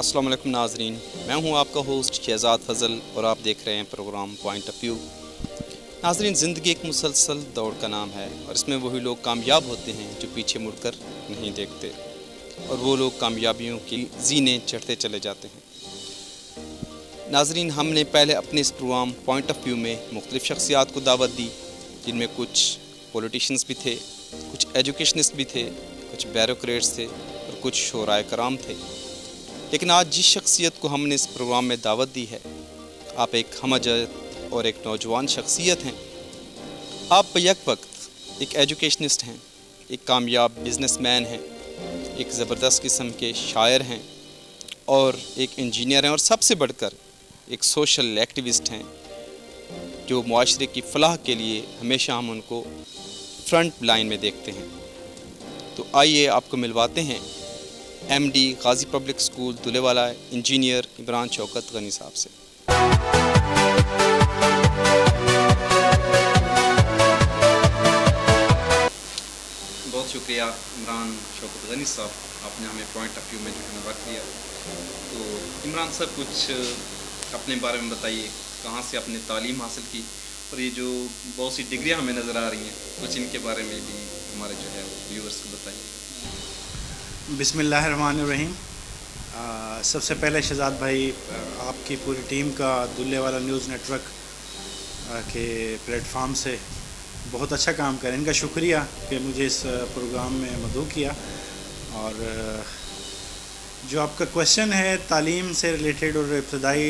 السلام علیکم ناظرین، میں ہوں آپ کا ہوسٹ شہزاد فضل اور آپ دیکھ رہے ہیں پروگرام پوائنٹ آف ویو۔ ناظرین، زندگی ایک مسلسل دوڑ کا نام ہے اور اس میں وہی لوگ کامیاب ہوتے ہیں جو پیچھے مڑ کر نہیں دیکھتے، اور وہ لوگ کامیابیوں کی زینے چڑھتے چلے جاتے ہیں۔ ناظرین، ہم نے پہلے اپنے اس پروگرام پوائنٹ آف ویو میں مختلف شخصیات کو دعوت دی، جن میں کچھ پولیٹیشنز بھی تھے، کچھ ایجوکیشنسٹ بھی تھے، کچھ بیوروکریٹس تھے اور کچھ شعرائے کرام تھے۔ لیکن آج جس شخصیت کو ہم نے اس پروگرام میں دعوت دی ہے، آپ ایک ہمہ جہت اور ایک نوجوان شخصیت ہیں۔ آپ بیک وقت ایک ایجوکیشنسٹ ہیں، ایک کامیاب بزنس مین ہیں، ایک زبردست قسم کے شاعر ہیں اور ایک انجینئر ہیں، اور سب سے بڑھ کر ایک سوشل ایکٹیوسٹ ہیں جو معاشرے کی فلاح کے لیے ہمیشہ ہم ان کو فرنٹ لائن میں دیکھتے ہیں۔ تو آئیے آپ کو ملواتے ہیں ایم ڈی غازی پبلک اسکول دلے والا انجینئر عمران شوکت غنی صاحب سے۔ بہت شکریہ عمران شوکت غنی صاحب، آپ نے ہمیں پوائنٹ آف ویو میں جو ہے وقت دیا۔ تو عمران صاحب، کچھ اپنے بارے میں بتائیے، کہاں سے آپ نے تعلیم حاصل کی، اور یہ جو بہت سی ڈگریاں ہمیں نظر آ رہی ہیں، کچھ ان کے بارے میں بھی ہمارے جو ہے ویورز کو بتائیے۔ بسم اللہ الرحمن الرحیم۔ سب سے پہلے شہزاد بھائی، آپ کی پوری ٹیم کا دلے والا نیوز نیٹ ورک کے پلیٹ فارم سے بہت اچھا کام کریں، ان کا شکریہ کہ مجھے اس پروگرام میں مدعو کیا۔ اور جو آپ کا کویشچن ہے تعلیم سے ریلیٹڈ اور ابتدائی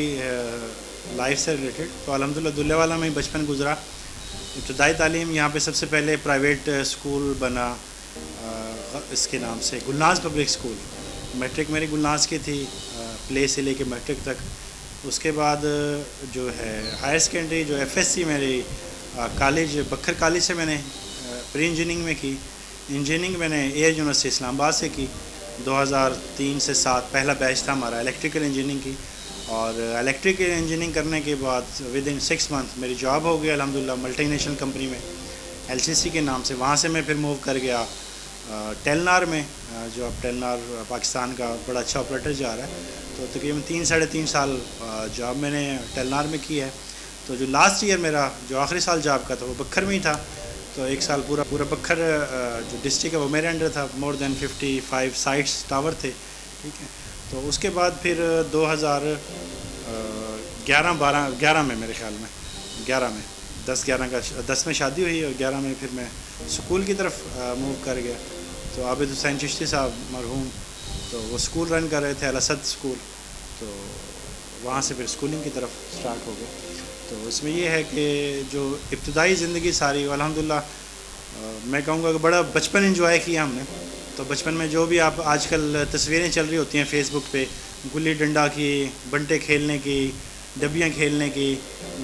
لائف سے ریلیٹڈ، تو الحمدللہ دلے والا میں بچپن گزرا۔ ابتدائی تعلیم یہاں پہ سب سے پہلے پرائیویٹ اسکول بنا، اس کے نام سے گلناز پبلک اسکول۔ میٹرک میری گلناز کی تھی، پلے سے لے کے میٹرک تک۔ اس کے بعد جو ہے ہائر سیکنڈری جو ایف ایس سی میری کالج بکھر کالج سے میں نے پری انجینئرنگ میں کی۔ انجینئرنگ میں نے ایئر یونیورسٹی اسلام آباد سے کی۔ 2003 سے 7 پہلا بیچ تھا ہمارا الیکٹریکل انجینئرنگ کی، اور الیکٹریکل انجینئرنگ کرنے کے بعد ود ان 6 منتھ میری جاب ہو گئی الحمدللہ ملٹی نیشنل کمپنی میں، ایل سی سی کے نام سے۔ وہاں سے میں پھر موو کر گیا ٹیلنار میں، جو اب ٹیلنار پاکستان کا بڑا اچھا آپریٹر جا رہا ہے۔ تو تقریباً 3-3.5 سال جاب میں نے ٹیلنار میں کی ہے۔ تو جو لاسٹ ایئر میرا جو آخری سال جاب کا تھا وہ بکھر میں ہی تھا۔ تو 1 سال پورا بکھر جو ڈسٹرکٹ ہے وہ میرے انڈر تھا، مور دین 55 سائٹس ٹاور تھے، ٹھیک ہے۔ تو اس کے بعد پھر 2011 میں میرے خیال میں 11 میں 10 میں شادی ہوئی، اور 11 میں پھر میں اسکول کی طرف موو کر گیا۔ تو عابد حسین چشتی صاحب مرحوم، تو وہ اسکول رن کر رہے تھے الاسد اسکول، تو وہاں سے پھر اسکولنگ کی طرف سٹارٹ ہو گئے۔ تو اس میں یہ ہے کہ جو ابتدائی زندگی ساری الحمدللہ میں کہوں گا کہ بڑا بچپن انجوائے کیا ہم نے۔ تو بچپن میں جو بھی آپ آج کل تصویریں چل رہی ہوتی ہیں فیس بک پہ، گلی ڈنڈا کی، بنٹے کھیلنے کی، ڈبیاں کھیلنے کی،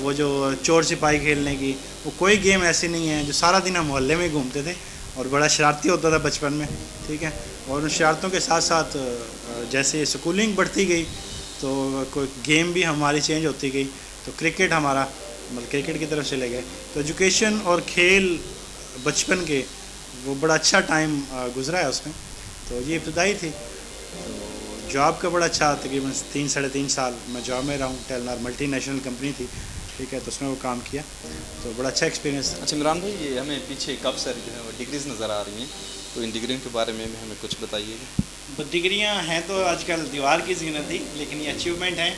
وہ جو چور سپاہی کھیلنے کی، وہ کوئی گیم ایسی نہیں ہے۔ جو سارا دن ہم محلے میں گھومتے تھے اور بڑا شرارتی ہوتا تھا بچپن میں، ٹھیک ہے۔ اور ان شرارتوں کے ساتھ ساتھ جیسے اسکولنگ بڑھتی گئی تو کوئی گیم بھی ہماری چینج ہوتی گئی۔ تو کرکٹ ہمارا کرکٹ کی طرف چلے گئے۔ تو ایجوکیشن اور کھیل بچپن کے وہ بڑا اچھا ٹائم گزرا ہے اس میں۔ تو یہ ابتدائی تھی۔ تو جاب کا بڑا اچھا، تقریباً 3-3.5 سال میں جاب میں رہا ہوں۔ ٹیلنار ملٹی نیشنل کمپنی تھی، ٹھیک ہے، تو اس میں وہ کام کیا، تو بڑا اچھا ایکسپیرینس۔ اچھا عمران بھائی، یہ ہمیں پیچھے کب سر جو ہے وہ ڈگریز نظر آ رہی ہیں، تو ان ڈگریوں کے بارے میں ہمیں کچھ بتائیے گا۔ ڈگریاں ہیں تو آج کل دیوار کی زینت تھی، لیکن یہ اچیومنٹ ہیں۔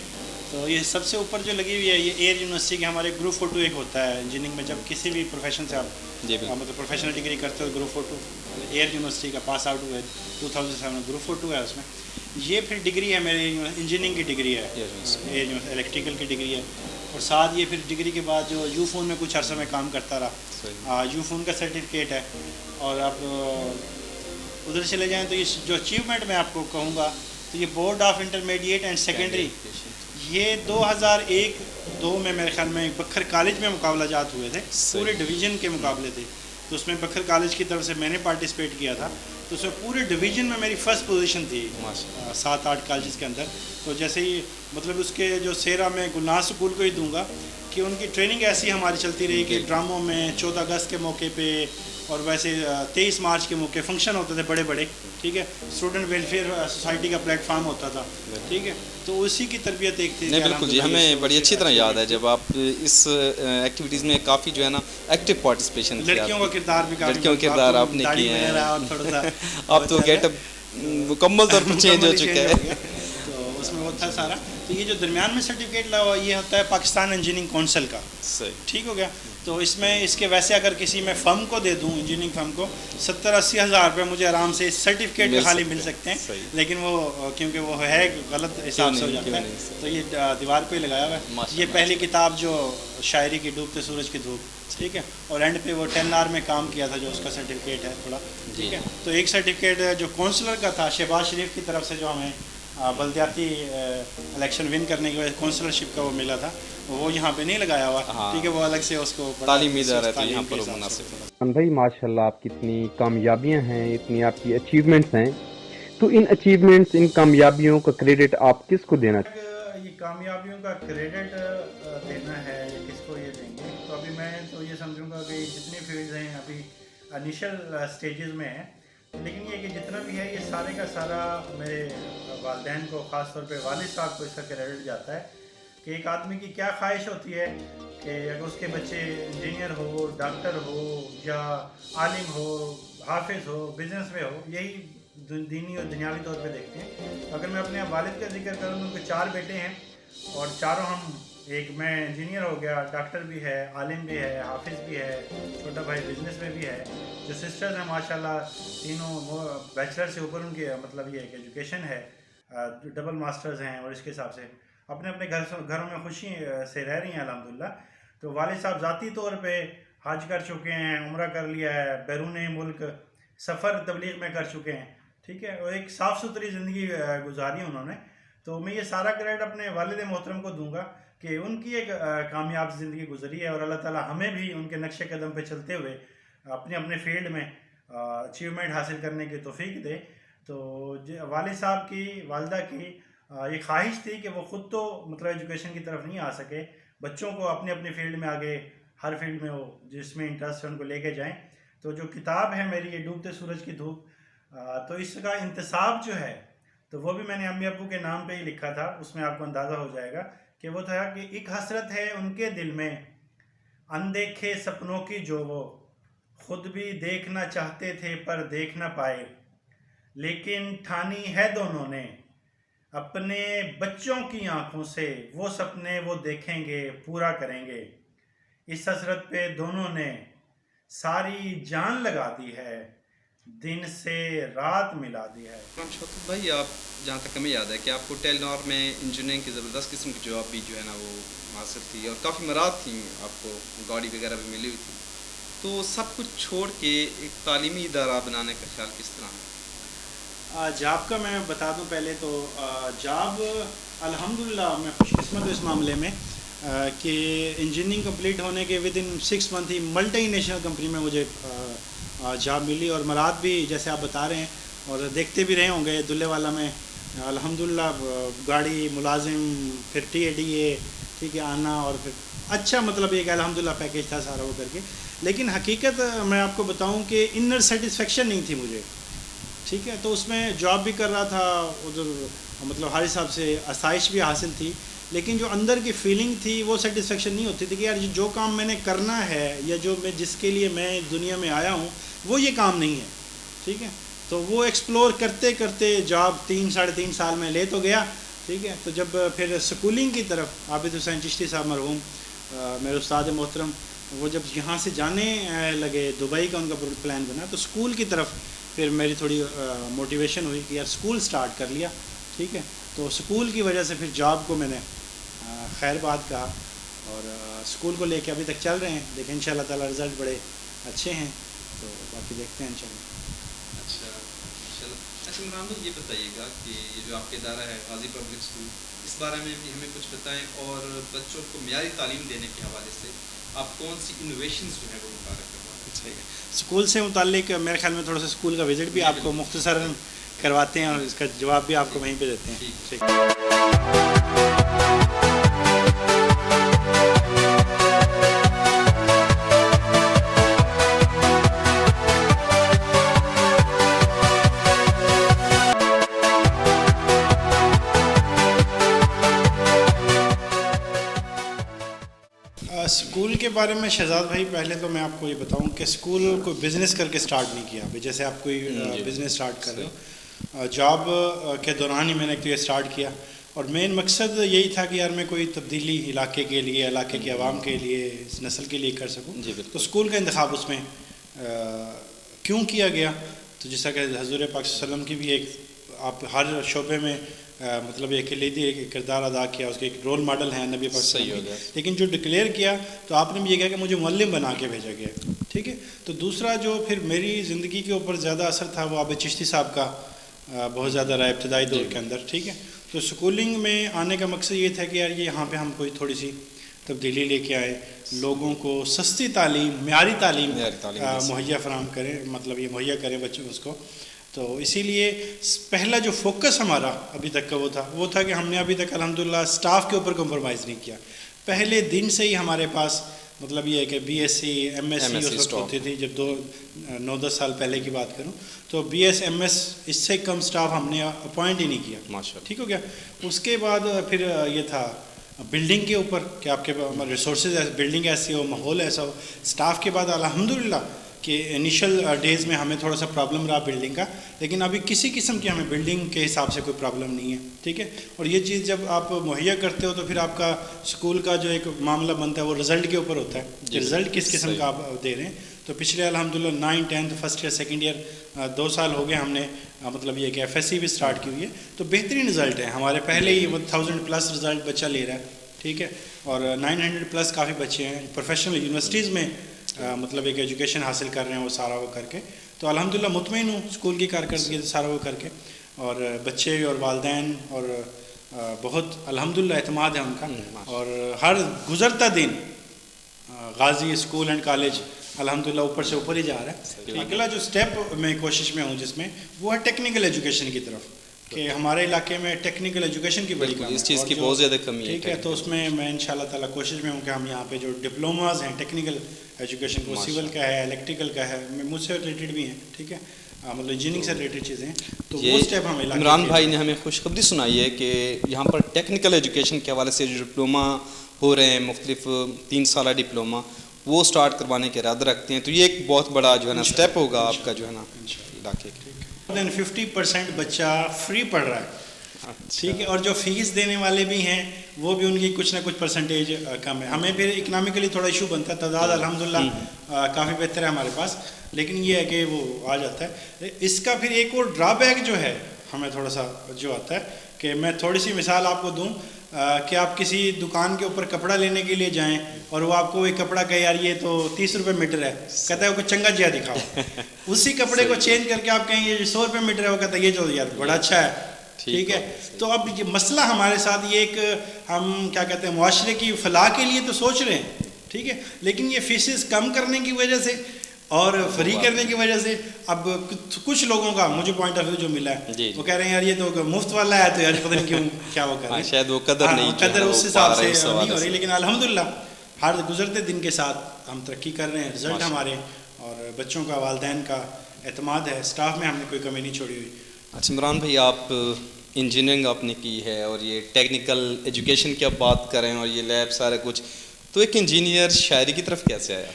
تو یہ سب سے اوپر جو لگی ہوئی ہے یہ ایئر یونیورسٹی کے ہمارے گروپ فوٹو ایک ہوتا ہے انجینئرنگ میں، جب کسی بھی پروفیشن سے آپ مطلب پروفیشنل ڈگری کرتے ہو، گروپ فوٹو ایئر یونیورسٹی کا پاس آؤٹ ہوئے 2007 میں، گروپ فوٹو ہے اس میں۔ یہ پھر ڈگری ہے میری انجینئرنگ کی ڈگری ہے، ایئر الیکٹریکل کی ڈگری ہے، اور ساتھ یہ پھر ڈگری کے بعد جو یو فون میں کچھ عرصہ میں کام کرتا رہا، یو فون کا سرٹیفکیٹ ہے۔ اور آپ ادھر چلے جائیں تو یہ جو اچیومنٹ میں آپ کو کہوں گا تو یہ board of intermediate and secondary, یہ 2001-2 میں میرے خیال میں بکھر کالج میں مقابلہ جات ہوئے تھے، پورے ڈویژن کے مقابلے تھے۔ تو اس میں بکھر کالج کی طرف سے میں نے پارٹیسپیٹ کیا تھا، تو اس میں پورے ڈویژن میں میری فرسٹ پوزیشن تھی 7-8 کالجز کے اندر۔ تو جیسے ہی مطلب اس کے جو سیرا میں گلناز اسکول کو ہی دوں گا کہ ان کی ٹریننگ ایسی ہماری چلتی رہی کہ ڈراموں میں 14 اگست کے موقع پہ اور ویسے 23 مارچ کے موقع فنکشن ہوتے تھے بڑے بڑے، ٹھیک ہے، اسٹوڈنٹ ویلفیئر سوسائٹی کا پلیٹ فارم ہوتا تھا، ٹھیک ہے، تو اسی کی تربیت ایک تھی. نہیں بالکل جی، ہمیں بڑی اچھی طرح یاد ہے جب آپ اس ایکٹیویٹیز میں کافی جو ہے نا ایکٹیو پارٹیسپیشن کیا. لڑکیوں کا کردار بھی کافی، لڑکیوں کا کردار آپ نے کیے ہیں. اب تو گیٹ اپ مکمل طور پر چینج ہو چکا ہے. تو اس میں وہ تھا سارا. تو یہ جو درمیان میں سرٹیفکیٹ لگا یہ ہوتا ہے پاکستان انجینئرنگ کونسل کا. صحیح، ٹھیک ہو گیا. تو اس میں اس کے ویسے اگر کسی میں فرم کو دے دوں، انجینئرنگ فرم کو 70-80 ہزار روپے مجھے آرام سے سرٹیفکیٹ پہ خالی مل سکتے ہیں. لیکن وہ کیونکہ وہ ہے غلط حساب سے ہو جاتا ہے، تو یہ دیوار پہ ہی لگایا ہوا ہے. یہ پہلی کتاب جو شاعری کی ڈوبتے سورج کی دھوپ، ٹھیک ہے، اور اینڈ پہ وہ 10 آر میں کام کیا تھا جو اس کا سرٹیفکیٹ ہے تھوڑا، ٹھیک ہے. تو ایک سرٹیفکیٹ جو کونسلر کا تھا شہباز شریف کی طرف سے، جو ہمیں بلدیاتی الیکشن ون کرنے کی وجہ کونسلرشپ کا وہ ملا تھا، وہ یہاں پہ نہیں لگایا ہوا، ٹھیک ہے، وہ الگ سے اس کو تعلیمی ادارہ ہے یہاں پر مناسب. بھائی ماشاء اللہ آپ کی اتنی کامیابیاں ہیں، اتنی آپ کی اچیومنٹس ہیں، تو ان اچیومنٹس، ان کامیابیوں کا کریڈٹ آپ کس کو دینا چاہتے؟ یہ کامیابیوں کا کریڈٹ دینا ہے یا کس کو یہ دیں گے؟ تو ابھی میں تو یہ سمجھوں گا کہ جتنی فیلڈز ہیں ابھی انیشل سٹیجز میں ہیں، لیکن یہ کہ جتنا بھی ہے یہ سارے کا سارا میرے والدین کو، خاص طور پہ والد صاحب کو اس کا کریڈٹ جاتا ہے. کہ ایک آدمی کی کیا خواہش ہوتی ہے کہ اگر اس کے بچے انجینئر ہو، ڈاکٹر ہو، یا عالم ہو، حافظ ہو، بزنس میں ہو، یہی دینی اور دنیاوی طور پہ دیکھتے ہیں. اگر میں اپنے والد کا ذکر کروں تو ان کے 4 بیٹے ہیں اور چاروں ہم، ایک میں انجینئر ہو گیا، ڈاکٹر بھی ہے، عالم بھی ہے، حافظ بھی ہے، چھوٹا بھائی بزنس میں بھی ہے. جو سسٹرز ہیں ماشاءاللہ تینوں بیچلر سے اوپر ان کی مطلب یہ ہے کہ ایجوکیشن ہے، ڈبل ماسٹرز ہیں، اور اس کے حساب سے اپنے اپنے گھروں میں خوشی سے رہ رہی ہیں الحمدللہ. تو والد صاحب ذاتی طور پہ حج کر چکے ہیں، عمرہ کر لیا ہے، بیرون ملک سفر تبلیغ میں کر چکے ہیں، ٹھیک ہے، اور ایک صاف ستھری زندگی گزاری انہوں نے. تو میں یہ سارا کریڈٹ اپنے والد محترم کو دوں گا کہ ان کی ایک کامیاب زندگی گزری ہے، اور اللہ تعالیٰ ہمیں بھی ان کے نقش قدم پہ چلتے ہوئے اپنے اپنے فیلڈ میں اچیومنٹ حاصل کرنے کی توفیق دے. تو والد صاحب کی، والدہ کی یہ خواہش تھی کہ وہ خود تو مطلب ایجوکیشن کی طرف نہیں آ سکے، بچوں کو اپنے اپنے فیلڈ میں آگے، ہر فیلڈ میں وہ جس میں انٹرسٹ ہے ان کو لے کے جائیں. تو جو کتاب ہے میری یہ ڈوبتے سورج کی دھوپ، تو اس کا انتصاب جو ہے تو وہ بھی میں نے امی ابو کے نام پہ ہی لکھا تھا. اس میں آپ کو اندازہ ہو جائے گا کہ وہ تھا کہ ایک حسرت ہے ان کے دل میں اندیکھے سپنوں کی، جو وہ خود بھی دیکھنا چاہتے تھے پر دیکھ نہ پائے، لیکن ٹھانی ہے دونوں نے اپنے بچوں کی آنکھوں سے، وہ سپنے وہ دیکھیں گے، پورا کریں گے. اس حسرت پہ دونوں نے ساری جان لگا دی ہے، دن سے رات ملا دی ہے. شوکت بھائی، آپ جہاں تک ہمیں یاد ہے کہ آپ کو ٹیلنور میں انجینئرنگ کی زبردست قسم کی جاب بھی جو ہے نا وہ حاصل تھی، اور کافی مراد تھیں، آپ کو گاڑی وغیرہ بھی ملی ہوئی تھی. تو سب کچھ چھوڑ کے ایک تعلیمی ادارہ بنانے کا خیال کس طرح ہے؟ جاب کا میں بتا دوں پہلے تو، جاب الحمدللہ میں خوش قسمت ہوں اس معاملے میں کہ انجینئرنگ کمپلیٹ ہونے کے with in 6 month he multi national company میں مجھے جاب ملی. اور مراد بھی جیسے آپ بتا رہے ہیں اور دیکھتے بھی رہے ہوں گے دلے والا میں الحمدللہ گاڑی، ملازم، پھر TADA، ٹھیک ہے، آنا، اور پھر اچھا مطلب یہ کہ الحمدللہ پیکیج تھا سارا وہ کر کے. لیکن حقیقت میں آپ کو بتاؤں کہ انر سیٹسفیکشن نہیں تھی مجھے، ٹھیک ہے. تو اس میں جاب بھی کر رہا تھا، ادھر مطلب ہر حساب سے آسائش بھی حاصل تھی، لیکن جو اندر کی فیلنگ تھی وہ سیٹسفیکشن نہیں ہوتی تھی کہ یار جو کام میں نے کرنا ہے یا جو میں جس کے لیے میں دنیا میں آیا ہوں وہ یہ کام نہیں ہے، ٹھیک ہے. تو وہ ایکسپلور کرتے کرتے جاب 3-3.5 سال میں لے تو گیا، ٹھیک ہے. تو جب پھر سکولنگ کی طرف عابد حسین چشتی صاحب مرحوم میرے استاد محترم، وہ جب یہاں سے جانے لگے، دبئی کا ان کا پلان بنا، تو سکول کی طرف پھر میری تھوڑی موٹیویشن ہوئی کہ یار سکول سٹارٹ کر لیا، ٹھیک ہے. تو سکول کی وجہ سے پھر جاب کو میں نے خیر بات کہا، اور سکول کو لے کے ابھی تک چل رہے ہیں. لیکن انشاءاللہ تعالیٰ رزلٹ بڑے اچھے ہیں، تو باقی دیکھتے ہیں انشاءاللہ. اچھا عمران بھائی، یہ بتائیے گا کہ یہ جو آپ کا ادارہ ہے غازی پبلک اسکول، اس بارے میں بھی ہمیں کچھ بتائیں، اور بچوں کو معیاری تعلیم دینے کے حوالے سے آپ کون سی انوویشنز جو ہے وہ متعارف کرواتے ہیں؟ سکول سے متعلق میرے خیال میں تھوڑا سا سکول کا وزٹ بھی آپ کو مختصراً کرواتے ہیں، اور اس کا جواب بھی آپ کو وہیں پہ دیتے ہیں. ٹھیک. اسکول کے بارے میں شہزاد بھائی پہلے تو میں آپ کو یہ بتاؤں کہ اسکول کوئی بزنس کر کے سٹارٹ نہیں کیا ابھی، جیسے آپ کوئی بزنس سٹارٹ کر رہے ہو، جاب کے دوران ہی میں نے یہ سٹارٹ کیا، اور مین مقصد یہی تھا کہ یار میں کوئی تبدیلی علاقے کے لیے، علاقے کے عوام کے لیے، اس نسل کے لیے کر سکوں. تو اسکول کا انتخاب اس میں کیوں کیا گیا؟ تو جیسا کہ حضور پاک صلی اللہ علیہ وسلم کی بھی ایک، آپ ہر شعبے میں مطلب ایک کلیدی کردار ادا کیا، اس کے ایک رول ماڈل ہیں نبی پاک صلی اللہ علیہ وسلم، لیکن جو ڈکلیئر کیا تو آپ نے بھی یہ کہا کہ مجھے معلم بنا کے بھیجا گیا. ٹھیک ہے. تو دوسرا جو پھر میری زندگی کے اوپر زیادہ اثر تھا وہ عابد چشتی صاحب کا بہت زیادہ رہا ابتدائی دور کے اندر. ٹھیک ہے. تو سکولنگ میں آنے کا مقصد یہ تھا کہ یار یہ یہاں پہ ہم کوئی تھوڑی سی تبدیلی لے کے آئے، لوگوں کو سستی تعلیم، معیاری تعلیم مہیا فراہم کریں، مطلب یہ مہیا کریں بچوں اس کو. تو اسی لیے پہلا جو فوکس ہمارا ابھی تک کا وہ تھا کہ ہم نے ابھی تک الحمدللہ سٹاف کے اوپر کمپرومائز نہیں کیا. پہلے دن سے ہی ہمارے پاس مطلب یہ ہے کہ B S C, M S C اس وقت ہوتی تھی، جب 9-10 سال پہلے کی بات کروں تو بی ایس ایم ایس اس سے کم سٹاف ہم نے اپوائنٹ ہی نہیں کیا. ٹھیک ہو گیا. اس کے بعد پھر یہ تھا بلڈنگ کے اوپر کہ آپ کے ریسورسز، بلڈنگ ایسی ہو، ماحول ایسا ہو. سٹاف کے بعد الحمدللہ کہ انیشل ڈیز میں ہمیں تھوڑا سا پرابلم رہا بلڈنگ کا، لیکن ابھی کسی قسم کی ہمیں بلڈنگ کے حساب سے کوئی پرابلم نہیں ہے. ٹھیک ہے. اور یہ چیز جب آپ مہیا کرتے ہو تو پھر آپ کا اسکول کا جو ایک معاملہ بنتا ہے وہ رزلٹ کے اوپر ہوتا ہے کہ رزلٹ کس قسم کا آپ دے رہے ہیں. تو پچھلے الحمدللہ 9th 10th first year second year 2 سال ہو گئے ہم نے مطلب یہ کہ ایف ایس سی بھی اسٹارٹ کی ہوئی ہے. تو بہترین رزلٹ ہے ہمارے، پہلے ہی 1000+ رزلٹ بچہ لے رہا ہے. ٹھیک ہے. اور 900+ کافی بچے ہیں پروفیشنل یونیورسٹیز میں مطلب ایک ایجوکیشن حاصل کر رہے ہیں وہ سارا وہ کر کے. تو الحمدللہ مطمئن ہوں اسکول کی کارکردگی سارا وہ کر کے، اور بچے اور والدین اور بہت الحمدللہ اعتماد ہے ان کا. اور ہر گزرتا دن غازی اسکول اینڈ کالج الحمدللہ اوپر سے اوپر ہی جا رہا ہے. اگلا جو سٹیپ میں کوشش میں ہوں جس میں وہ ہے ٹیکنیکل ایجوکیشن کی طرف، کہ ہمارے علاقے میں ٹیکنیکل ایجوکیشن کی بڑی کمی ہے، اس چیز کی بہت زیادہ کمی ہے. ٹھیک ہے. تو اس میں انشاءاللہ تعالیٰ کوشش میں ہوں کہ ہم یہاں پہ جو ڈپلوماز ہیں ٹیکنیکل ایجوکیشن کو، سول کا ہے، الیکٹریکل کا ہے، مجھ سے ریلیٹڈ بھی ہیں. ٹھیک ہے. مطلب انجینئرنگ سے ریلیٹڈ چیزیں ہیں. تو وہ اسٹیپ ہم عمران بھائی نے ہمیں خوشخبری سنائی ہے کہ یہاں پر ٹیکنیکل ایجوکیشن کے حوالے سے جو ڈپلوما ہو رہے ہیں، مختلف 3 سالہ ڈپلوما، وہ سٹارٹ کروانے کے ارادہ رکھتے ہیں. تو یہ ایک بہت بڑا جو ہے نا اسٹیپ ہوگا آپ کا جو ہے نا علاقے کے. 50% بچہ فری پڑھ رہا ہے. ٹھیک ہے. اور جو فیس دینے والے بھی ہیں وہ بھی ان کی کچھ نہ کچھ پرسنٹیج کم ہے. ہمیں پھر اکنامکلی تھوڑا ایشو بنتا ہے، تعداد الحمدللہ کافی بہتر ہے ہمارے پاس، لیکن یہ ہے کہ وہ آ جاتا ہے. اس کا پھر ایک اور ڈرا بیک جو ہے ہمیں تھوڑا سا جو آتا ہے کہ میں تھوڑی سی مثال آپ کو دوں کہ آپ کسی دکان کے اوپر کپڑا لینے کے لیے جائیں اور وہ آپ کو ایک کپڑا کہے یار یہ تو 30 روپے میٹر ہے، کہتا ہے وہ چنگا جیا دکھاؤ. اسی کپڑے کو چینج کر کے آپ کہیں یہ 100 روپے میٹر ہے، وہ کہتا ہے یہ جو یار بڑا اچھا ہے. ٹھیک ہے. تو اب یہ مسئلہ ہمارے ساتھ یہ ایک ہم کیا کہتے ہیں معاشرے کی فلاح کے لیے تو سوچ رہے ہیں. ٹھیک ہے. لیکن یہ فیسز کم کرنے کی وجہ سے اور فری کرنے کی وجہ سے اب کچھ لوگوں کا مجھے پوائنٹ آف ویو جو ملا ہے وہ کہہ رہے ہیں یار یہ تو مفت والا ہے، تو یار پتہ نہیں کیوں کیا وہ کر رہے ہیں، شاید وہ قدر نہیں، قدر اس حساب سے نہیں ہو رہی. لیکن الحمدللہ ہر گزرتے دن کے ساتھ ہم ترقی کر رہے ہیں. رزلٹ ہمارے اور بچوں کا، والدین کا اعتماد ہے. اسٹاف میں ہم نے کوئی کمی نہیں چھوڑی ہوئی. اچھا عمران بھائی، آپ انجینئرنگ آپ نے کی ہے اور یہ ٹیکنیکل ایجوکیشن کی آپ بات کریں اور یہ لیب سارا کچھ، تو ایک انجینئر شاعری کی طرف کیسے آیا؟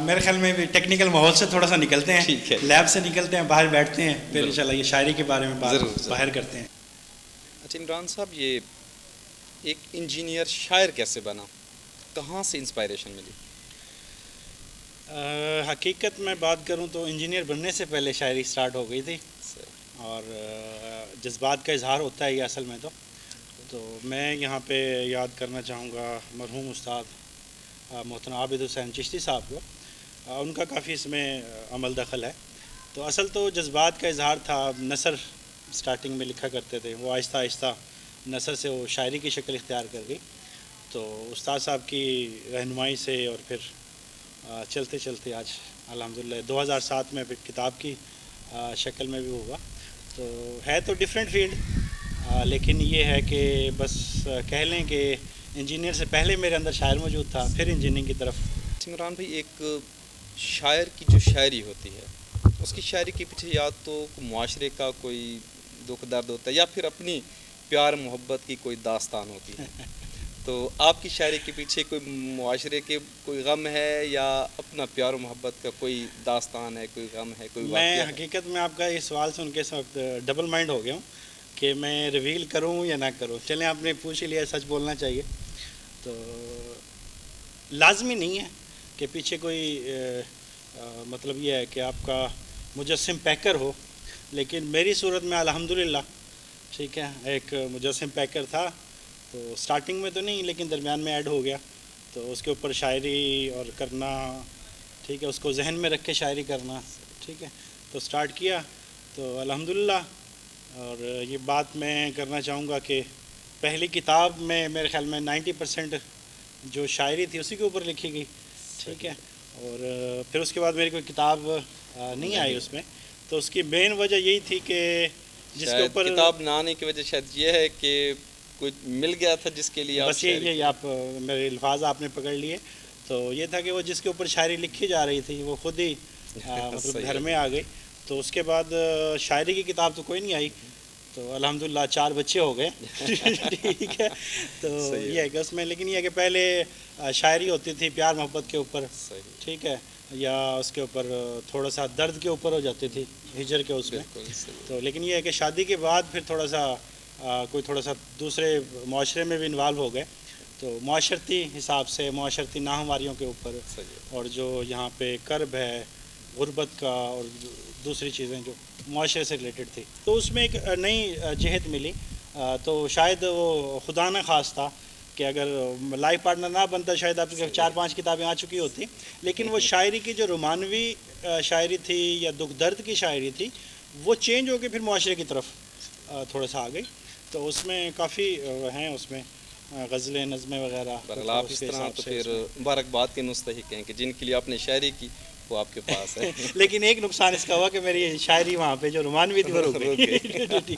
میرے خیال میں ٹیکنیکل ماحول سے تھوڑا سا نکلتے ہیں، لیب سے نکلتے ہیں، باہر بیٹھتے ہیں، پھر انشاءاللہ یہ شاعری کے بارے میں بات باہر کرتے ہیں. اچھا عمران صاحب، یہ ایک انجینئر شاعر کیسے بنا؟ کہاں سے انسپائریشن ملی؟ حقیقت میں بات کروں تو انجینئر بننے سے پہلے شاعری سٹارٹ ہو گئی تھی، اور جذبات کا اظہار ہوتا ہے یہ اصل میں. تو میں یہاں پہ یاد کرنا چاہوں گا مرحوم استاد محترم عابد حسین چشتی صاحب کو. ان کا کافی اس میں عمل دخل ہے. تو اصل تو جذبات کا اظہار تھا. نثر سٹارٹنگ میں لکھا کرتے تھے، وہ آہستہ آہستہ نثر سے وہ شاعری کی شکل اختیار کر گئی. تو استاد صاحب کی رہنمائی سے اور پھر چلتے چلتے آج الحمدللہ 2007 میں پھر کتاب کی شکل میں بھی ہوا. تو ہے تو ڈیفرنٹ فیلڈ، لیکن یہ ہے کہ بس کہہ لیں کہ انجینئر سے پہلے میرے اندر شاعر موجود تھا، پھر انجینئرنگ کی طرف. عمران بھائی، ایک شاعر کی جو شاعری ہوتی ہے اس کی شاعری کے پیچھے یا تو معاشرے کا کوئی دکھ درد ہوتا ہے یا پھر اپنی پیار محبت کی کوئی داستان ہوتی ہے. تو آپ کی شاعری کے پیچھے کوئی معاشرے کے کوئی غم ہے یا اپنا پیار و محبت کا کوئی داستان ہے, کوئی غم ہے, کوئی میں واقعہ ہے؟ حقیقت میں آپ کا یہ سوال سن کے اس وقت ڈبل مائنڈ ہو گیا ہوں کہ میں ریویل کروں یا نہ کروں. چلیں آپ نے پوچھ ہی لیا, سچ بولنا چاہیے. تو لازمی نہیں ہے کہ پیچھے کوئی مطلب یہ ہے کہ آپ کا مجسم پیکر ہو, لیکن میری صورت میں الحمدللہ ٹھیک ہے ایک مجسم پیکر تھا. تو سٹارٹنگ میں تو نہیں لیکن درمیان میں ایڈ ہو گیا, تو اس کے اوپر شاعری اور کرنا ٹھیک ہے, اس کو ذہن میں رکھ کے شاعری کرنا ٹھیک ہے, تو سٹارٹ کیا تو الحمدللہ. اور یہ بات میں کرنا چاہوں گا کہ پہلی کتاب میں میرے خیال میں 90% جو شاعری تھی اسی کے اوپر لکھی گئی ٹھیک ہے. اور پھر اس کے بعد میری کوئی کتاب نہیں آئی اس میں, تو اس کی مین وجہ یہی تھی کہ جس کے اوپر کتاب نہ آنے کی وجہ شاید یہ ہے کہ کچھ مل گیا تھا جس کے لیے بس یہ آپ میرے الفاظ آپ نے پکڑ لیے. تو یہ تھا کہ وہ جس کے اوپر شاعری لکھی جا رہی تھی وہ خود ہی مطلب گھر میں آ گئی. تو اس کے بعد شاعری کی کتاب تو کوئی نہیں آئی, تو الحمدللہ 4 بچے ہو گئے ٹھیک ہے. تو یہ ہے کہ اس میں لیکن یہ ہے کہ پہلے شاعری ہوتی تھی پیار محبت کے اوپر ٹھیک ہے, یا اس کے اوپر تھوڑا سا درد کے اوپر ہو جاتی تھی ہجر کے اس میں. تو لیکن یہ ہے کہ شادی کے بعد پھر تھوڑا سا دوسرے معاشرے میں بھی انوالو ہو گئے, تو معاشرتی حساب سے معاشرتی ناہمواریوں کے اوپر اور جو یہاں پہ کرب ہے غربت کا اور دوسری چیزیں جو معاشرے سے ریلیٹڈ تھی, تو اس میں ایک نئی جہت ملی. تو شاید وہ خدا نہ خواستہ کہ اگر لائف پارٹنر نہ بنتا شاید آپ کی 4-5 کتابیں آ چکی ہوتی, لیکن وہ شاعری کی جو رومانوی شاعری تھی یا دکھ درد کی شاعری تھی وہ چینج ہو کے پھر معاشرے کی طرف تھوڑا سا آ گئی. تو اس میں کافی ہیں اس میں غزلیں نظمیں وغیرہ. آپ اس طرح تو پھر مبارکباد کے مستحق ہیں کہ جن کے لیے آپ نے شاعری کی وہ آپ کے پاس ہے. لیکن ایک نقصان اس کا ہوا کہ میری شاعری وہاں پہ جو رومانوی تھی وہ رک گئی.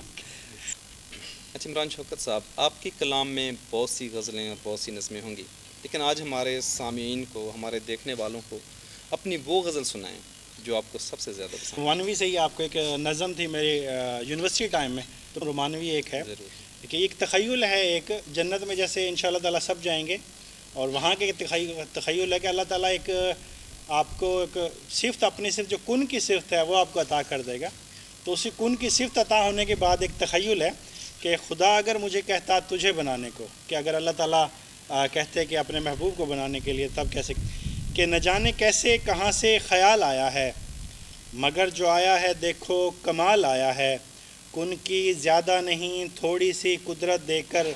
اچھا عمران شوکت صاحب, آپ کی کلام میں بہت سی غزلیں اور بہت سی نظمیں ہوں گی, لیکن آج ہمارے سامعین کو, ہمارے دیکھنے والوں کو اپنی وہ غزل سنائیں جو آپ کو سب سے زیادہ پسند. رومانوی سے ہی آپ کو ایک نظم تھی میری یونیورسٹی ٹائم میں, تو رومانوی ایک ہے کہ ایک تخیل ہے, ایک جنت میں جیسے انشاءاللہ تعالیٰ سب جائیں گے اور وہاں کے تخیل ہے کہ اللہ تعالیٰ ایک آپ کو ایک صفت اپنی صرف جو کن کی صفت ہے وہ آپ کو عطا کر دے گا. تو اسی کن کی صفت عطا ہونے کے بعد ایک تخیل ہے کہ خدا اگر مجھے کہتا تجھے بنانے کو, کہ اگر اللہ تعالیٰ کہتے کہ اپنے محبوب کو بنانے کے لیے, تب کیسے کہ نہ جانے کیسے کہاں سے خیال آیا ہے, مگر جو آیا ہے دیکھو کمال آیا ہے. کن کی زیادہ نہیں تھوڑی سی قدرت دے کر,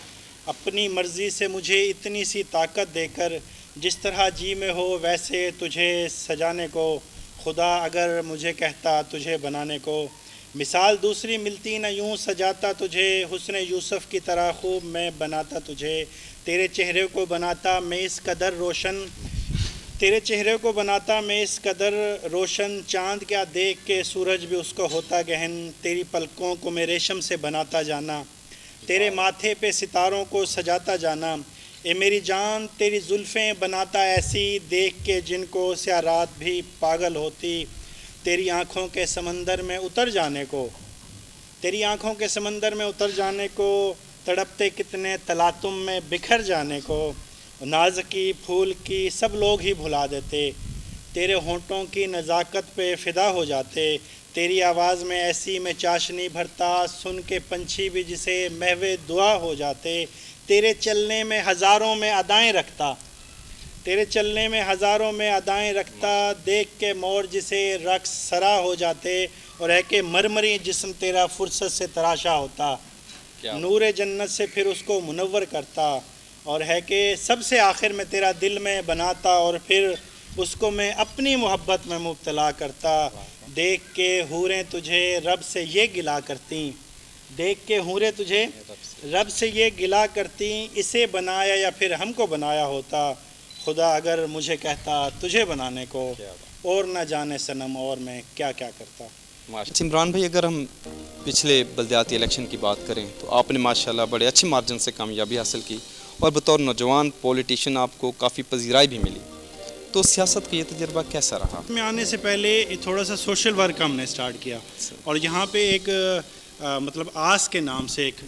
اپنی مرضی سے مجھے اتنی سی طاقت دے کر, جس طرح جی میں ہو ویسے تجھے سجانے کو, خدا اگر مجھے کہتا تجھے بنانے کو. مثال دوسری ملتی نہ یوں سجاتا تجھے, حسن یوسف کی طرح خوب میں بناتا تجھے. تیرے چہرے کو بناتا میں اس قدر روشن, تیرے چہرے کو بناتا میں اس قدر روشن, چاند کیا دیکھ کے سورج بھی اس کو ہوتا گہن. تیری پلکوں کو میں ریشم سے بناتا جانا, تیرے ماتھے پہ ستاروں کو سجاتا جانا. اے میری جان تیری زلفیں بناتا ایسی, دیکھ کے جن کو سیاہ رات بھی پاگل ہوتی. تیری آنکھوں کے سمندر میں اتر جانے کو, تیری آنکھوں کے سمندر میں اتر جانے کو, تڑپتے کتنے تلاتم میں بکھر جانے کو. ناز کی پھول کی سب لوگ ہی بھلا دیتے, تیرے ہونٹوں کی نزاکت پہ فدا ہو جاتے. تیری آواز میں ایسی میں چاشنی بھرتا, سن کے پنچھی بھی جسے محو دعا ہو جاتے. تیرے چلنے میں ہزاروں میں ادائیں رکھتا, تیرے چلنے میں ہزاروں میں ادائیں رکھتا. دیکھ کے مور جسے رقص سرا ہو جاتے, اور ہے کہ مرمری جسم تیرا فرصت سے تراشا ہوتا. نور جنت سے پھر اس کو منور کرتا, اور ہے کہ سب سے آخر میں تیرا دل میں بناتا, اور پھر اس کو میں اپنی محبت میں مبتلا کرتا. دیکھ کے حوریں تجھے رب سے یہ گلا کرتی, دیکھ کے حوریں تجھے رب سے یہ گلا کرتی. اسے بنایا یا پھر ہم کو بنایا ہوتا, خدا اگر مجھے کہتا تجھے بنانے کو, اور نہ جانے صنم اور میں کیا کیا کرتا. عمران بھائی, اگر ہم پچھلے بلدیاتی الیکشن کی بات کریں تو آپ نے ماشاءاللہ بڑے اچھے مارجن سے کامیابی حاصل کی, اور بطور نوجوان پولیٹیشین آپ کو کافی پذیرائی بھی ملی. تو سیاست کا یہ تجربہ کیسا رہا؟ میں آنے سے پہلے تھوڑا سا سوشل ورک ہم نے سٹارٹ کیا, اور یہاں پہ ایک مطلب آس کے نام سے ایک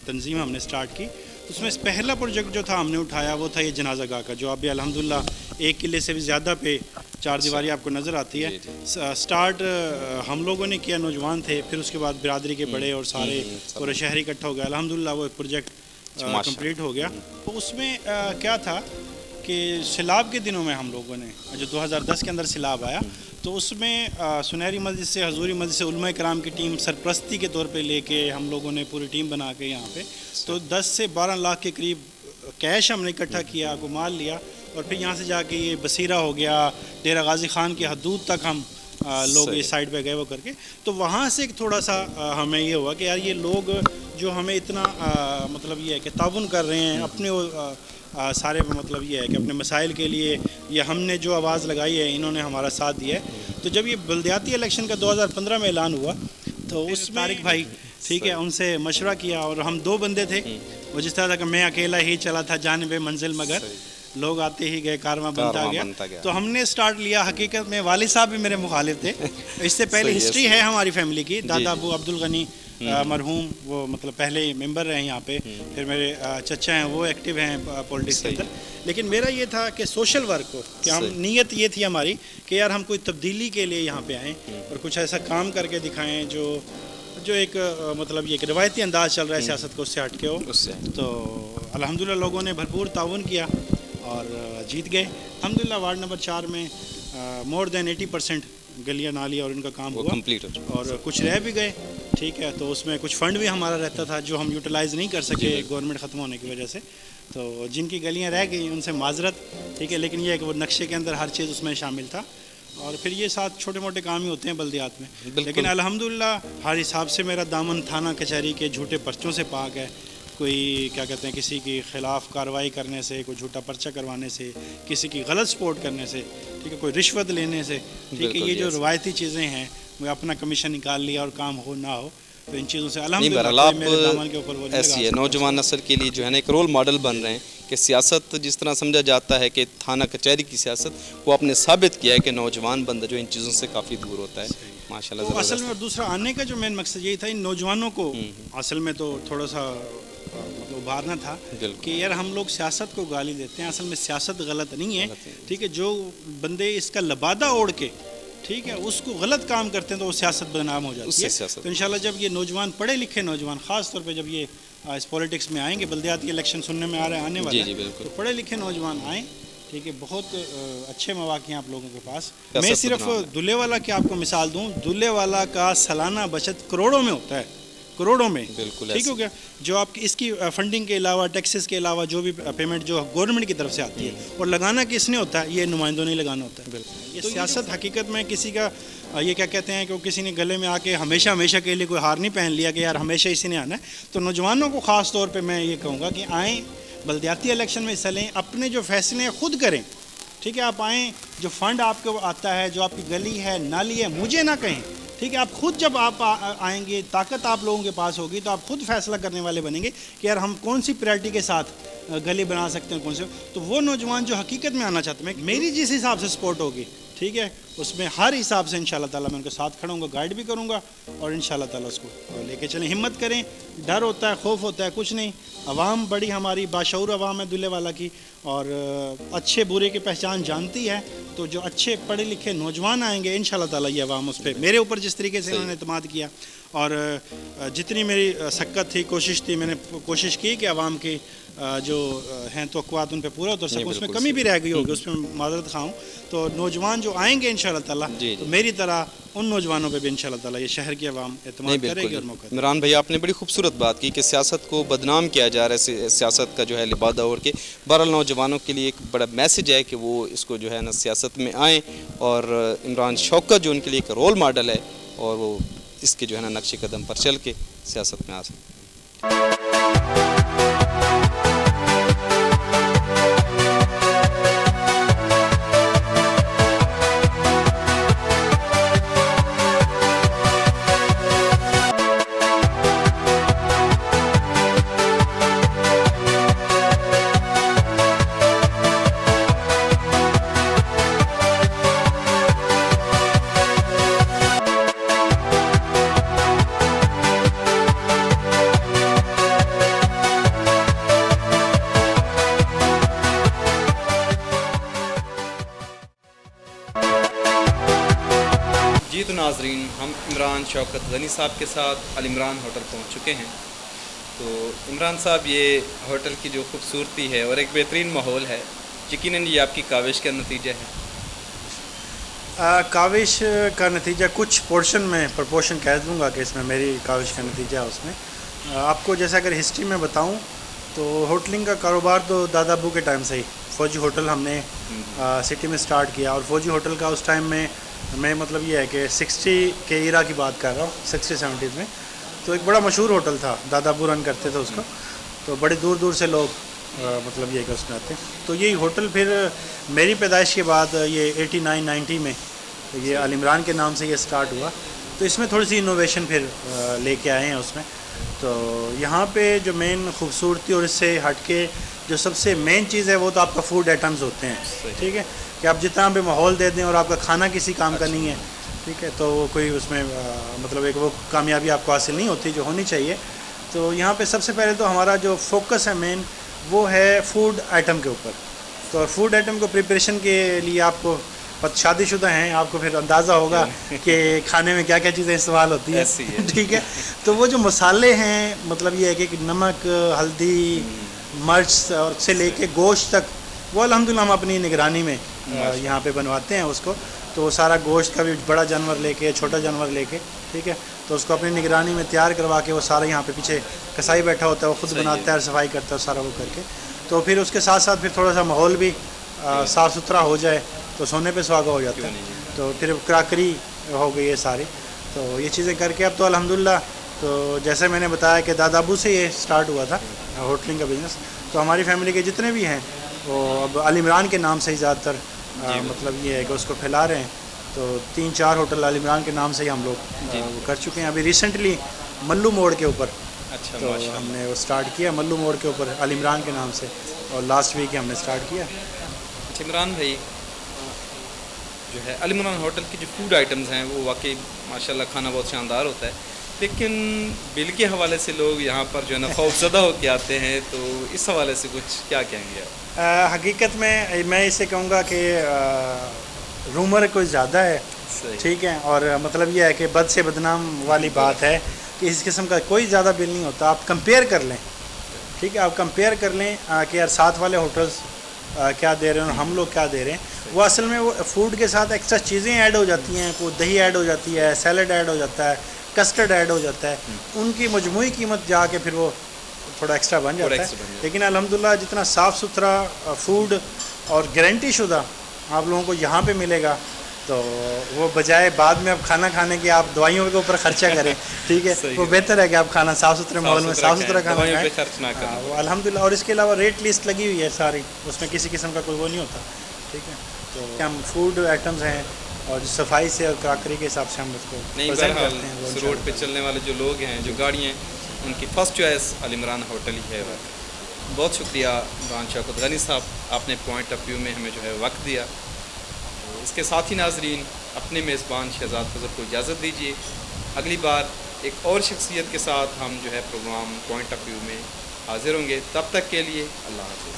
تنظیم ہم نے سٹارٹ کی. اس میں پہلا پروجیکٹ جو تھا ہم نے اٹھایا وہ تھا یہ جنازہ گاہ کا، جو ابھی الحمدللہ 1 کلے سے بھی زیادہ پہ 4 دیواری آپ کو نظر آتی ہے. سٹارٹ ہم لوگوں نے کیا، نوجوان تھے، پھر اس کے بعد برادری کے بڑے اور سارے پورے شہر اکٹھا ہو گیا. الحمدللہ وہ پروجیکٹ کمپلیٹ ہو گیا. تو اس میں کیا تھا کہ سیلاب کے دنوں میں ہم لوگوں نے جو 2010 کے اندر سیلاب آیا، تو اس میں سنہری مسجد سے، حضوری مسجد سے علماء کرام کی ٹیم سرپرستی کے طور پہ لے کے ہم لوگوں نے پوری ٹیم بنا کے یہاں پہ تو 10 سے 12 لاکھ کے قریب کیش ہم نے اکٹھا کیا، کو مال لیا، اور پھر یہاں سے جا کے یہ بصیرہ ہو گیا، ڈیرہ غازی خان کی حدود تک ہم لوگ اس سائڈ پہ گئے وہ کر کے. تو وہاں سے تھوڑا سا ہمیں یہ ہوا کہ یار یہ لوگ جو ہمیں اتنا مطلب یہ ہے کہ تعاون کر رہے ہیں اپنے سارے، مطلب یہ ہے کہ اپنے مسائل کے لیے، یہ ہم نے جو آواز لگائی ہے انہوں نے ہمارا ساتھ دیا ہے. تو جب یہ بلدیاتی الیکشن کا 2015 میں اعلان ہوا تو اس میں طارق بھائی ٹھیک ہے ان سے مشورہ کیا، اور ہم 2 بندے تھے. وہ جس طرح تھا کہ میں اکیلا ہی چلا تھا جانب منزل، مگر لوگ آتے ہی گئے، کارواں بنتا گیا. تو ہم نے سٹارٹ لیا. حقیقت میں والد صاحب بھی میرے مخالف تھے. اس سے پہلے ہسٹری ہے ہماری فیملی کی. دادا ابو عبد الغنی مرحوم وہ مطلب پہلے ممبر رہے یہاں پہ، پھر میرے چچا ہیں وہ ایکٹیو ہیں پولیٹکس کے اندر. لیکن میرا یہ تھا کہ سوشل ورک کو، کہ ہم نیت یہ تھی ہماری کہ یار ہم کوئی تبدیلی کے لیے یہاں پہ آئیں اور کچھ ایسا کام کر کے دکھائیں جو ایک مطلب یہ کہ روایتی انداز چل رہا ہے سیاست کو، اس سے ہٹ کے ہو. تو الحمدللہ لوگوں نے بھرپور تعاون کیا اور جیت گئے. الحمدللہ وارڈ نمبر 4 میں مور دین 80% گلیاں نالی اور ان کا کام ہوا کمپلیٹ، اور کچھ رہ بھی گئے. ٹھیک ہے، تو اس میں کچھ فنڈ بھی ہمارا رہتا تھا جو ہم یوٹیلائز نہیں کر سکے گورنمنٹ ختم ہونے کی وجہ سے. تو جن کی گلیاں رہ گئی ان سے معذرت. ٹھیک ہے، لیکن یہ ہے کہ وہ نقشے کے اندر ہر چیز اس میں شامل تھا. اور پھر یہ ساتھ چھوٹے موٹے کام ہی ہوتے ہیں بلدیات میں. لیکن الحمدللہ ہر حساب سے میرا دامن تھانہ کچہری کے جھوٹے پرچوں سے پاک ہے. کوئی کیا کہتے ہیں کسی کی خلاف کارروائی کرنے سے، کوئی جھوٹا پرچہ کروانے سے، کسی کی غلط سپورٹ کرنے سے، ٹھیک ہے، کوئی رشوت لینے سے. ٹھیک ہے، یہ جو روایتی چیزیں ہیں وہ اپنا کمیشن نکال لیا اور کام ہو نہ ہو، تو ان چیزوں سے الحمدللہ میرے دامن کے اوپر وہ ایسی ہے. نوجوان نسل کے لیے جو ہے نا ایک رول ماڈل بن رہے ہیں کہ سیاست جس طرح سمجھا جاتا ہے کہ تھانہ کچہری کی سیاست، وہ آپ نے ثابت کیا ہے کہ نوجوان بندہ جو ان چیزوں سے کافی دور ہوتا ہے. ماشاءاللہ. اصل میں اور دوسرا آنے کا جو مین مقصد یہی تھا ان نوجوانوں کو اصل میں تو تھوڑا سا ابھارنا تھا کہ یار ہم لوگ سیاست کو گالی دیتے ہیں، اصل میں سیاست غلط نہیں ہے. ٹھیک ہے، جو بندے اس کا لبادہ اوڑھ کے ٹھیک ہے اس کو غلط کام کرتے ہیں تو وہ سیاست بدنام ہو جاتی ہے. تو انشاءاللہ جب یہ نوجوان پڑھے لکھے نوجوان، خاص طور پہ جب یہ اس پولیٹکس میں آئیں گے، بلدیاتی الیکشن سننے میں آ رہے ہیں آنے والے ہیں، تو پڑھے لکھے نوجوان آئیں. ٹھیک ہے، بہت اچھے مواقع ہیں آپ لوگوں کے پاس. میں صرف دلہے والا کی آپ کو مثال دوں، دلہے والا کا سالانہ بچت کروڑوں میں ہوتا ہے، کروڑوں میں. بالکل ٹھیک ہو گیا. جو آپ کی اس کی فنڈنگ کے علاوہ، ٹیکسز کے علاوہ جو بھی پیمنٹ جو گورنمنٹ کی طرف سے آتی ہے، اور لگانا کس نے ہوتا ہے؟ یہ نمائندوں نے لگانا ہوتا ہے. یہ سیاست حقیقت میں کسی کا یہ کیا کہتے ہیں کہ وہ کسی نے گلے میں آ کے ہمیشہ کے لیے کوئی ہار نہیں پہن لیا کہ یار ہمیشہ اسی نے آنا ہے. تو نوجوانوں کو خاص طور پہ میں یہ کہوں گا کہ آئیں، بلدیاتی الیکشن میں حصہ لیں، اپنے جو فیصلے خود کریں. ٹھیک ہے، آپ آئیں، جو فنڈ آپ کو آتا ہے، جو آپ کی گلی ہے، نالی ہے، مجھے نہ کہیں. ٹھیک ہے، آپ خود جب آپ آئیں گے، طاقت آپ لوگوں کے پاس ہوگی تو آپ خود فیصلہ کرنے والے بنیں گے کہ یار ہم کون سی پریورٹی کے ساتھ گلی بنا سکتے ہیں، کون سے. تو وہ نوجوان جو حقیقت میں آنا چاہتے ہیں، میری جس حساب سے سپورٹ ہوگی، ٹھیک ہے، اس میں ہر حساب سے انشاءاللہ تعالیٰ میں ان کے ساتھ کھڑا ہوں گا، گائیڈ بھی کروں گا، اور انشاءاللہ تعالیٰ اس کو لے کے چلیں. ہمت کریں، ڈر ہوتا ہے، خوف ہوتا ہے، کچھ نہیں. عوام بڑی ہماری باشعور عوام ہے دلہے والا کی، اور اچھے برے کی پہچان جانتی ہے. تو جو اچھے پڑھے لکھے نوجوان آئیں گے انشاءاللہ تعالیٰ یہ عوام اس پہ میرے اوپر جس طریقے سے انہوں نے اعتماد کیا، اور جتنی میری سکت تھی، کوشش تھی، میں نے کوشش کی کہ عوام کی جو ہیں توقعات ان پہ پورا اتر سکوں. اس میں کمی بھی رہ گئی ہوگی، اس پہ معذرت خواہوں. تو نوجوان جو آئیں گے انشاءاللہ تعالیٰ تو میری طرح ان نوجوانوں پہ بھی انشاءاللہ تعالیٰ یہ شہر کی عوام اعتماد کرے گی اور موقع. عمران بھائی آپ نے بڑی خوبصورت بات کی کہ سیاست کو بدنام کیا جا رہا ہے، سیاست کا جو ہے لبادہ اوڑھ کے. بہرحال نوجوانوں کے لیے ایک بڑا میسج ہے کہ وہ اس کو جو ہے نا سیاست میں آئیں، اور عمران شوکت جو ان کے لیے ایک رول ماڈل ہے، اور وہ اس کے جو ہے نا نقش قدم پر چل کے سیاست میں آ سکتے ہیں. جی تو ناظرین، ہم عمران شوکت غنی صاحب کے ساتھ العمران ہوٹل پہنچ چکے ہیں. تو عمران صاحب، یہ ہوٹل کی جو خوبصورتی ہے اور ایک بہترین ماحول ہے، یقیناً یہ آپ کی کاوش کا نتیجہ ہے. کاوش کا نتیجہ کچھ پورشن میں پرپورشن کہہ دوں گا کہ اس میں میری کاوش کا نتیجہ ہے. اس میں آپ کو جیسا اگر ہسٹری میں بتاؤں تو ہوٹلنگ کا کاروبار تو دادا ابو کے ٹائم سے ہی فوجی ہوٹل ہم نے سٹی میں سٹارٹ کیا. اور فوجی ہوٹل کا اس ٹائم میں مطلب یہ ہے کہ 60 کے ایرا کی بات کر رہا ہوں، 60-70 میں. تو ایک بڑا مشہور ہوٹل تھا، دادا ابو رن کرتے تھے اس کو. تو بڑے دور دور سے لوگ مطلب یہ کہ اس میں آتے. تو یہی ہوٹل پھر میری پیدائش کے بعد یہ 89-90 میں یہ العمران کے نام سے یہ سٹارٹ ہوا. تو اس میں تھوڑی سی انوویشن پھر لے کے آئے ہیں اس میں. تو یہاں پہ جو مین خوبصورتی اور اس سے ہٹ کے جو سب سے مین چیز ہے وہ تو آپ کا فوڈ آئٹمز ہوتے ہیں. ٹھیک ہے کہ آپ جتنا بھی ماحول دے دیں اور آپ کا کھانا کسی کام کا نہیں ہے، ٹھیک ہے، تو وہ کوئی اس میں مطلب ایک وہ کامیابی آپ کو حاصل نہیں ہوتی جو ہونی چاہیے. تو یہاں پہ سب سے پہلے تو ہمارا جو فوکس ہے مین وہ ہے فوڈ آئٹم کے اوپر. تو فوڈ آئٹم کو پریپریشن کے لیے آپ کو شادی شدہ ہیں، آپ کو پھر اندازہ ہوگا کہ کھانے میں کیا کیا چیزیں استعمال ہوتی ہیں. ٹھیک ہے، تو وہ جو مسالے ہیں مطلب یہ ہے کہ نمک، ہلدی، مرچ اور سے لے کے گوشت تک وہ الحمدللہ ہم اپنی نگرانی میں یہاں پہ بنواتے ہیں اس کو. تو وہ سارا گوشت کا بھی بڑا جانور لے کے چھوٹا جانور لے کے، ٹھیک ہے، تو اس کو اپنی نگرانی میں تیار کروا کے وہ سارا یہاں پہ پیچھے کسائی بیٹھا ہوتا ہے، وہ خود بناتا ہے اور صفائی کرتا ہے سارا وہ کر کے. تو پھر اس کے ساتھ ساتھ پھر تھوڑا سا ماحول بھی صاف ستھرا ہو جائے تو سونے پہ سہاگا ہو جاتا ہے. تو پھر کراکری ہو گئی ہے ساری. تو یہ چیزیں کر کے اب تو الحمدللہ تو جیسے میں نے بتایا کہ دادا ابو سے یہ سٹارٹ ہوا تھا ہوٹلنگ کا بزنس. تو ہماری فیملی کے جتنے بھی ہیں وہ اب العمران کے نام سے ہی زیادہ تر مطلب یہ ہے کہ اس کو پھیلا رہے ہیں. تو 3-4 ہوٹل العمران کے نام سے ہی ہم لوگ وہ کر چکے ہیں. ابھی ریسنٹلی ملو موڑ کے اوپر تو ہم نے وہ سٹارٹ کیا، ملو موڑ کے اوپر العمران کے نام سے، اور لاسٹ ویک ہم نے سٹارٹ کیا. عمران بھائی، جو ہے العمران ہوٹل کی جو فوڈ آئٹمز ہیں وہ واقعی ماشاءاللہ کھانا بہت شاندار ہوتا ہے، لیکن بل کے حوالے سے لوگ یہاں پر جو ہے نا خوف زدہ ہو کے آتے ہیں. تو اس حوالے سے کچھ کیا کہیں گے آپ؟ حقیقت میں اسے کہوں گا کہ رومر کوئی زیادہ ہے. ٹھیک ہے، اور مطلب یہ ہے کہ بد سے بدنام والی بات ہے کہ اس قسم کا کوئی زیادہ بل نہیں ہوتا. آپ کمپیئر کر لیں، ٹھیک ہے، آپ کمپیئر کر لیں کہ یار ساتھ والے ہوٹلز کیا دے رہے ہیں اور ہم لوگ کیا دے رہے ہیں. وہ اصل میں وہ فوڈ کے ساتھ ایکسٹرا چیزیں ایڈ ہو جاتی ہیں، کوئی دہی ایڈ ہو جاتی ہے، سیلڈ ایڈ ہو جاتا ہے، کسٹرڈ ایڈ ہو جاتا ہے. ان کی مجموعی قیمت جا کے پھر وہ تھوڑا ایکسٹرا بن جاتا ہے. لیکن الحمدللہ جتنا صاف ستھرا فوڈ اور گارنٹی شدہ آپ لوگوں کو یہاں پہ ملے گا تو وہ بجائے بعد میں اب کھانا کھانے کے آپ دوائیوں کے اوپر خرچہ کریں. ٹھیک ہے، وہ بہتر ہے کہ آپ کھانا صاف ستھرے ماحول میں صاف ستھرا کھانا کھائیں. وہ الحمدللہ. اور اس کے علاوہ ریٹ لسٹ لگی ہوئی ہے ساری، اس میں کسی قسم کا کوئی وہ نہیں ہوتا. ٹھیک ہے، تو ہم فوڈ آئٹمز ہیں اور صفائی سے اور کراکری کے حساب سے ہم اس کو پریزنٹ کرتے ہیں. اس روڈ پہ چلنے والے جو لوگ ہیں، جو گاڑیاں، ان کی فرسٹ چوائس العمران ہوٹل ہی ہے. بہت شکریہ عمران شوکت غنی صاحب، آپ نے پوائنٹ آف ویو میں ہمیں جو ہے وقت دیا. اس کے ساتھ ہی ناظرین، اپنے میزبان شہزاد فضل کو اجازت دیجیے. اگلی بار ایک اور شخصیت کے ساتھ ہم جو ہے پروگرام پوائنٹ آف ویو میں حاضر ہوں گے. تب تک کے لیے اللہ حافظ.